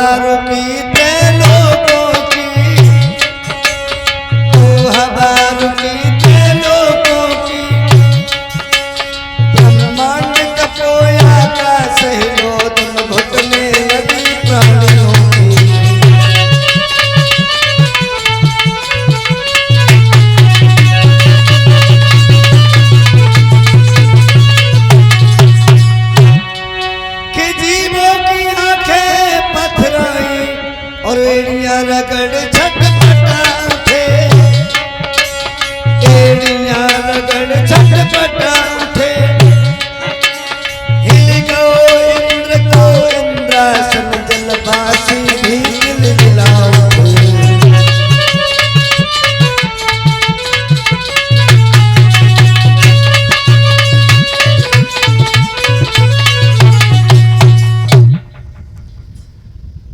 हवा रुकी लोगों की, तू हवा रुकी लोगों की, ब्रह्मांड कपोया का सहलो तुम घुटने लगी प्राणियों की। कि जीवों की आंखें पथराई और एड़ियां रगड़ छटपटा उठे, एड़ियां रगड़ छटपटा उठे, हिल गो इंद्र को इंद्रासन जलवासी भी हिलहिला उठे।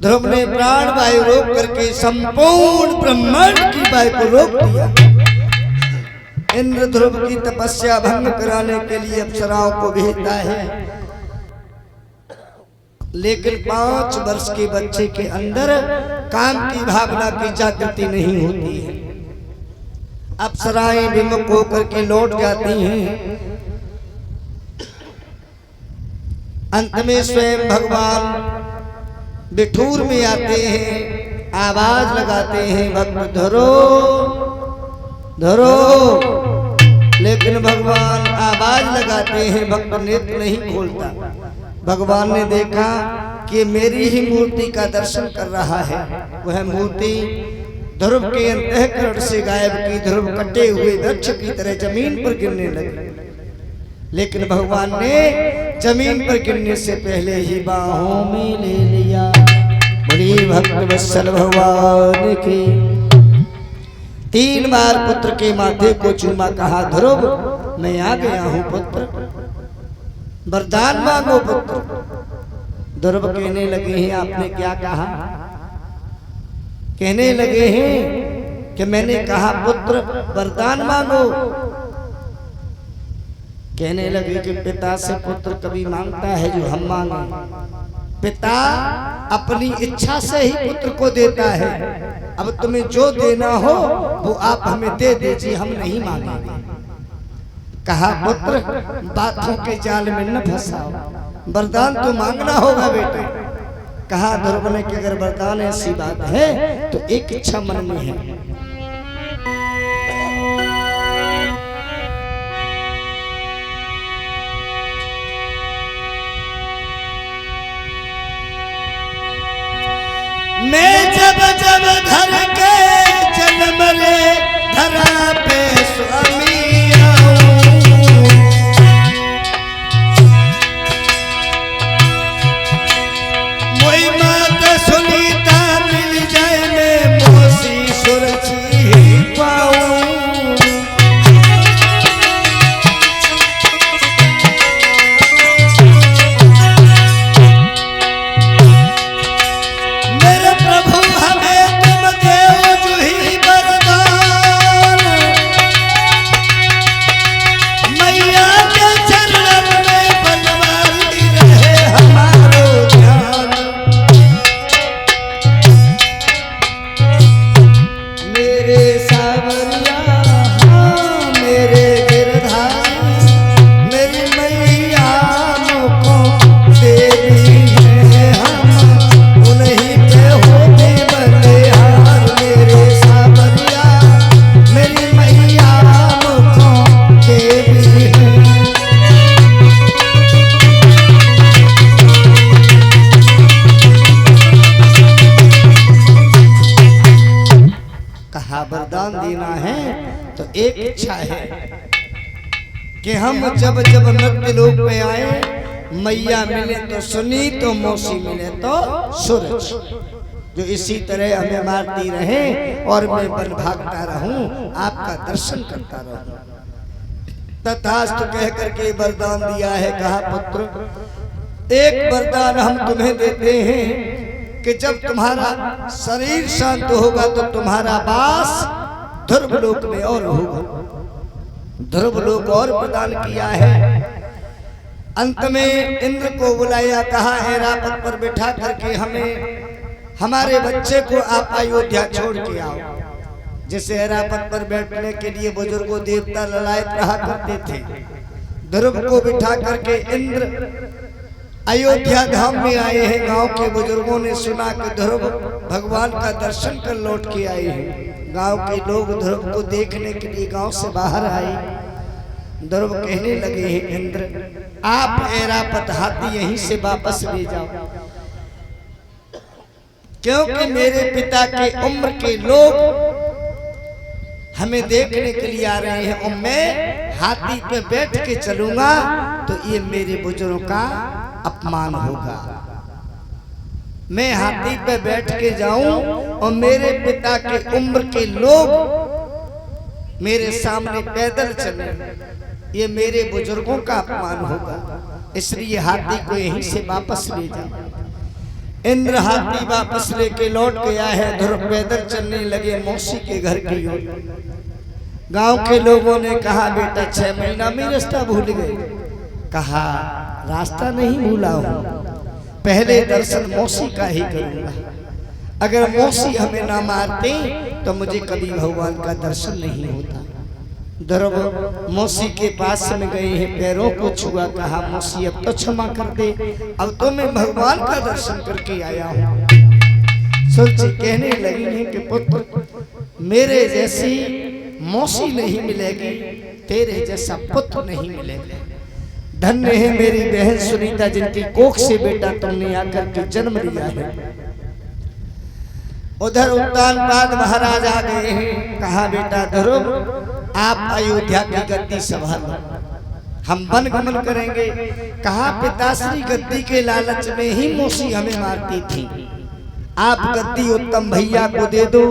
ध्रुव ने प्राण वायु रोक करके संपूर्ण ब्रह्मांड की वायु को रोक दिया। इंद्र ध्रुव की तपस्या भंग कराने के लिए अप्सराओं को भेजता है, लेकिन 5 वर्ष के बच्चे के अंदर काम की भावना की जागृति नहीं होती है। अप्सराएं विमुख होकर के लौट जाती हैं। अंत में स्वयं भगवान बिठूर में आते हैं, आवाज लगाते हैं, भक्त धरो धरो, लेकिन भगवान आवाज लगाते हैं, भक्त नेत्र नहीं खोलता। भगवान ने देखा कि मेरी ही मूर्ति का दर्शन कर रहा है। वह मूर्ति ध्रुव के अंतःकरण से गायब की, ध्रुव कटे हुए वृक्ष की तरह जमीन पर गिरने लगे। लेकिन भगवान ने जमीन पर गिरने से पहले ही बाहों में ले लिया। बड़ी भक्त वत्सल भगवान की 3 बार पुत्र के माथे को चूमा, कहा ध्रुव मैं आ गया हूं पुत्र, वरदान मांगो पुत्र। ध्रुव कहने लगे हैं आपने क्या कहा? कहने लगे हैं कि मैंने कहा पुत्र वरदान मांगो। कहने लगे कि पिता से पुत्र कभी मांगता है जो हम मांगे? पिता अपनी इच्छा से ही पुत्र को देता है। अब तुम्हें जो देना हो वो आप हमें दे दीजिए, हम नहीं मांगेंगे। कहा पुत्र बातों के जाल में न फंसाओ, वरदान तो मांगना होगा बेटे। कहा ध्रुव ने कि अगर वरदान ऐसी बात है तो एक इच्छा मन में है। मैं जब जब धर के जन्म ले धरा पे स्वामी आऊं, मोई मात सुनीता मिल जाए मैं मोसी सुरक्षी ही पाऊं। वरदान देना है तो एक इच्छा है कि हम जब जब मृत्यु लोक में आए, मैया मिले तो सुनी, तो मौसी मिले तो सूरज, जो इसी तरह हमें मारती रहे और मैं बन भागता रहूं, आपका दर्शन करता रहूं। तथास्तु कह करके वरदान दिया है। कहा पुत्र एक वरदान हम तुम्हें देते हैं कि जब तुम्हारा शरीर शांत होगा तो तुम्हारा वास ध्रुवलोक में और होगा। ध्रुवलोक और प्रदान किया है। अंत में इंद्र को बुलाया, कहा ऐरावत पर बिठा करके हमें हमारे बच्चे को आप अयोध्या छोड़ के आओ। जैसे ऐरावत पर बैठने के लिए बुजुर्गों देवता ललायत रहा करते थे, ध्रुव को बिठा करके इंद्र अयोध्या धाम में आए हैं। गांव के बुजुर्गों ने सुना कि ध्रुव भगवान का दर्शन कर लौट के आए हैं। गांव के लोग ध्रुव को देखने के लिए गांव से बाहर आए। ध्रुव कहने लगे हैं, इंद्र आप ऐरावत हाथी यहीं से वापस ले जाओ, क्योंकि मेरे पिता के उम्र के लोग हमें देखने के लिए आ रहे हैं और मैं हाथी पे बैठ के चलूंगा तो ये मेरे बुजुर्गों का अपमान होगा। मैं हाथी पे बैठ के जाऊं और मेरे पिता के उम्र के लोग मेरे सामने पैदल चले, ये मेरे बुजुर्गों का अपमान होगा। इसलिए हाथी को यहीं से वापस ले जाओ। इंद्र हाथी वापस लेके लौट गया है। ध्रुव पैदल चलने लगे मौसी के घर की ओर। गांव के लोगों ने कहा, बेटा 6 महीना में रास्ता भूल गए। कहा, रास्ता नहीं भूला हूं, पहले दर्शन मौसी का ही करूंगा। अगर मौसी हमें ना मारते तो मुझे कभी भगवान का दर्शन नहीं होता। ध्रुव मौसी के पास में गए हैं, पैरों को छुआ, कहा, मौसी अब तो क्षमा कर दे, अब तो मैं भगवान का दर्शन करके आया हूँ। सोची कहने लगी है कि पुत्र मेरे जैसी मौसी नहीं मिलेगी, तेरे जैसा पुत्र नहीं मिलेगा। धन्य है मेरी बहन सुनीता, जिनकी कोख से बेटा तुमने आकर के जन्म लिया है। उधर उत्तानपाद महाराज आ गए हैं। कहा, बेटा ध्रुव आप अयोध्या की गद्दी संभालो, हम वन गमन करेंगे। कहा, पिताश्री गद्दी के लालच में ही मौसी हमें मारती थी, आप गद्दी उत्तम भैया को दे दो,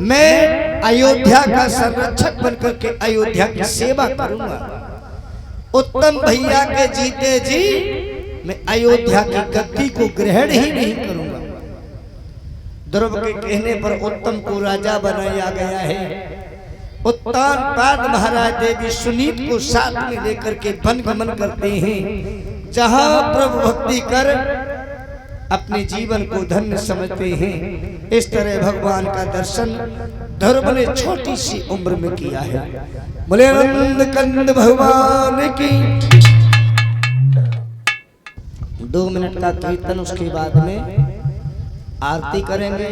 मैं अयोध्या का संरक्षक बनकर के अयोध्या की सेवा करूंगा। उत्तम भैया के जीते जी मैं अयोध्या की गद्दी को ग्रहण ही नहीं करूंगा। ध्रुव के कहने पर उत्तम को राजा बनाया गया है। उत्तानपाद महाराज देवी सुनीत को साथ में लेकर के वन गमन करते हैं, जहां प्रभु भक्ति कर अपने जीवन को धन्य समझते हैं। इस तरह भगवान का दर्शन ध्रुव ने छोटी सी उम्र में किया है। बोले नंद कंद भगवान की। 2 मिनट का कीर्तन, उसके बाद में आरती करेंगे।